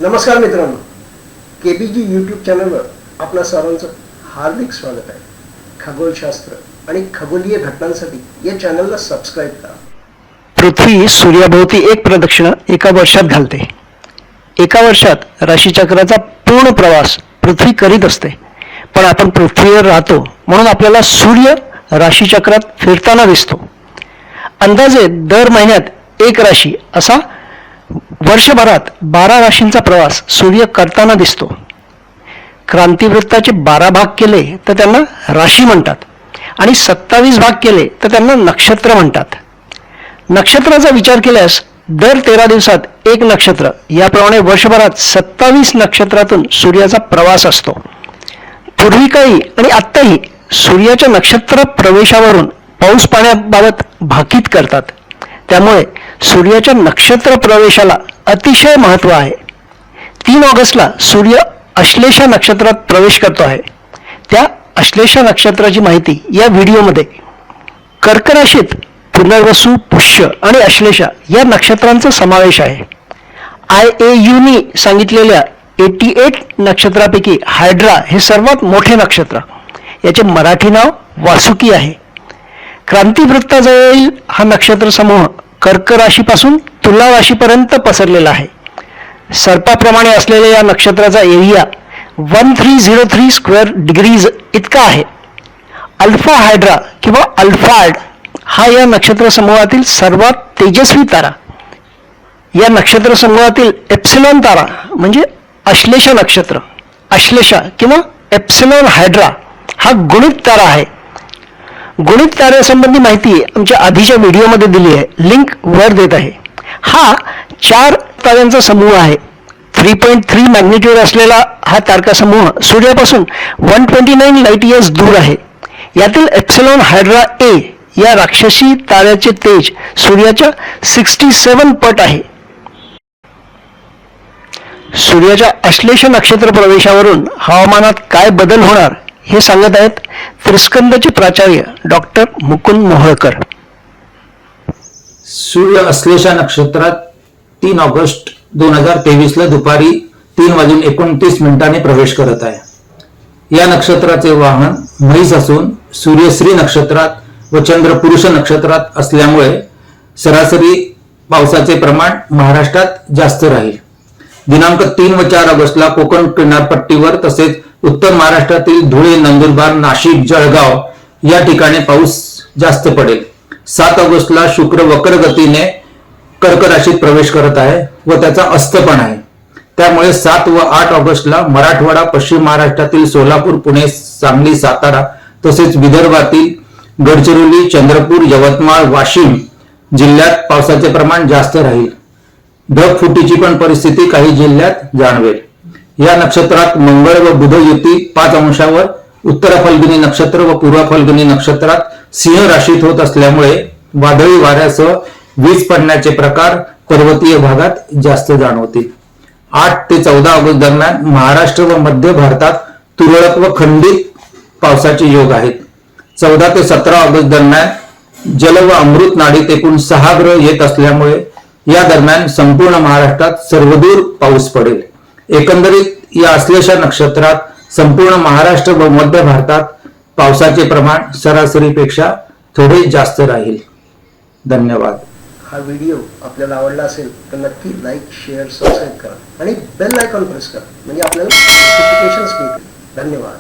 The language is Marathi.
नमस्कार मित्रांनो, केबीजी यूट्यूब चॅनलवर आपल्या सर्वांचं हार्दिक स्वागत आहे. खगोलशास्त्र आणि खगोलीय घटनांसाठी या चॅनलला सबस्क्राईब करा. पृथ्वी सूर्याभोवती एक प्रदक्षिणा एका वर्षात घालते. एका वर्षात राशीचक्राचा पूर्ण प्रवास पृथ्वी करीत असते. पण आपण पृथ्वीवर राहतो म्हणून आपल्याला सूर्य राशीचक्रात फिरताना दिसतो. अंदाजे दर महिन्यात एक राशी असा वर्षभरात 12 राशींचा प्रवास सूर्य करताना दिसतो. क्रांतिवृत्ताचे 12 भाग केले तर त्यांना राशी म्हणतात आणि 27 भाग केले तर त्यांना नक्षत्र म्हणतात. नक्षत्राचा विचार केल्यास दर 13 दिवसात एक नक्षत्र, याप्रमाणे वर्षभरात 27 नक्षत्रातून सूर्याचा प्रवास असतो. पूर्वी काळी आणि आत्ताही सूर्याच्या नक्षत्र प्रवेशावरून पाऊस पाण्याबाबत भाकीत करतात. त्यामुळे सूर्याच्या नक्षत्र प्रवेशाला अतिशय महत्त्व आहे. 3 ऑगस्टला सूर्य अश्लेषा नक्षत्रात प्रवेश करतो आहे. त्या अश्लेषा नक्षत्राची माहिती या व्हिडिओमध्ये. कर्क राशीत पुनर्वसू, पुष्य आणि अश्लेषा या नक्षत्रांचा समावेश आहे. IAUनी सांगितलेल्या 88 नक्षत्रापैकी हायड्रा हे सर्वात मोठे नक्षत्र. याचे मराठी नाव वासुकी आहे. क्रांतिवृत्ताजवळील हा नक्षत्र समूह कर्क राशीपासून तुला राशीपर्यंत पसरलेला आहे. सर्पाप्रमाणे असलेल्या या नक्षत्राचा एरिया 1303 स्क्वेअर डिग्रीज इतका आहे. अल्फा हायड्रा किंवा अल्फाड हा या नक्षत्र समूहातील सर्वात तेजस्वी तारा. या नक्षत्र समूहातील एप्सिलॉन तारा म्हणजे अश्लेषा नक्षत्र, अश्लेषा किंवा एप्सिलॉन हायड्रा हा गुणित तारा आहे. गुणित ताऱ्यासंबंधी माहिती आमच्या आधीच्या व्हिडिओमध्ये दिली आहे, लिंक वर देत आहे. हा 4 ताऱ्यांचा समूह आहे. 3.3 मॅग्निट्यूड असलेला हा तारकासमूह सूर्यापासून 129 लाईट इयर्स दूर आहे. यातील एप्सिलॉन हायड्रा ए या राक्षसी ताऱ्याचे तेज सूर्याच्या 67 पट आहे. सूर्याच्या अश्लेष नक्षत्र प्रवेशावरून हवामानात काय बदल होणार हे सांगत आहेत त्रिस्कंदचे प्राचार्य डॉक्टर मुकुंद मोहोळकर. सूर्य अश्लेषा नक्षत्रात 3 ऑगस्ट 2023 ला दुपारी 3:29 प्रवेश करत आहे. या नक्षत्राचे वाहन म्हैस असून सूर्य श्री नक्षत्रात व चंद्र पुरुष नक्षत्रात असल्यामुळे सरासरी पावसाचे प्रमाण महाराष्ट्रात जास्त राहील. दिनांक 3 व 4 ऑगस्टला कोकण किनारपट्टीवर तसेच उत्तर महाराष्ट्रातील धुळे, नंदुरबार, नाशिक, जळगाव या ठिकाणी पाऊस जास्त पडेल. 7 ऑगस्टला शुक्र वक्र गतीने कर्क राशीत प्रवेश करत आहे व त्याचा अस्त पण आहे. त्यामुळे 7 व 8 ऑगस्टला मराठवाडा, पश्चिम महाराष्ट्रातील सोलापूर, पुणे, सांगली, सातारा तसेच विदर्भातील गडचिरोली, चंद्रपूर, यवतमाळ, वाशिम जिल्ह्यात पावसाचे प्रमाण जास्त राहील. ढगफुटीची पण परिस्थिती काही जिल्ह्यात जाणवेल. या नक्षत्रात मंगळ व बुध युती 5 अंशावर उत्तर फाल्गुनी नक्षत्र व पूर्व फाल्गुनी नक्षत्रात सिंह राशीत होत असल्यामुळे वादळी वाऱ्यासह वीज पडण्याचे प्रकार पर्वतीय भागात जास्त जाणवतील. 8 ते 14 ऑगस्ट दरम्यान महाराष्ट्र व मध्य भारतात तुरळक व खंडित पावसाचे योग आहेत. 14 ते 17 ऑगस्ट दरम्यान जल व अमृत नाडीत एकूण 6 ग्रह येत असल्यामुळे या दरम्यान संपूर्ण महाराष्ट्रात सर्वदूर पाऊस पडेल. एकंदरीत या अश्लेषा नक्षत्रात संपूर्ण महाराष्ट्र व मध्य भारतात पावसाचे प्रमाण सरासरीपेक्षा थोडे जास्त राहील. धन्यवाद. हा व्हिडिओ आपल्याला आवडला असेल तर नक्की लाईक, शेअर, सबस्क्राईब करा आणि बेल आयकॉन प्रेस करा म्हणजे आपल्याला नोटिफिकेशन्स मिळतील. धन्यवाद.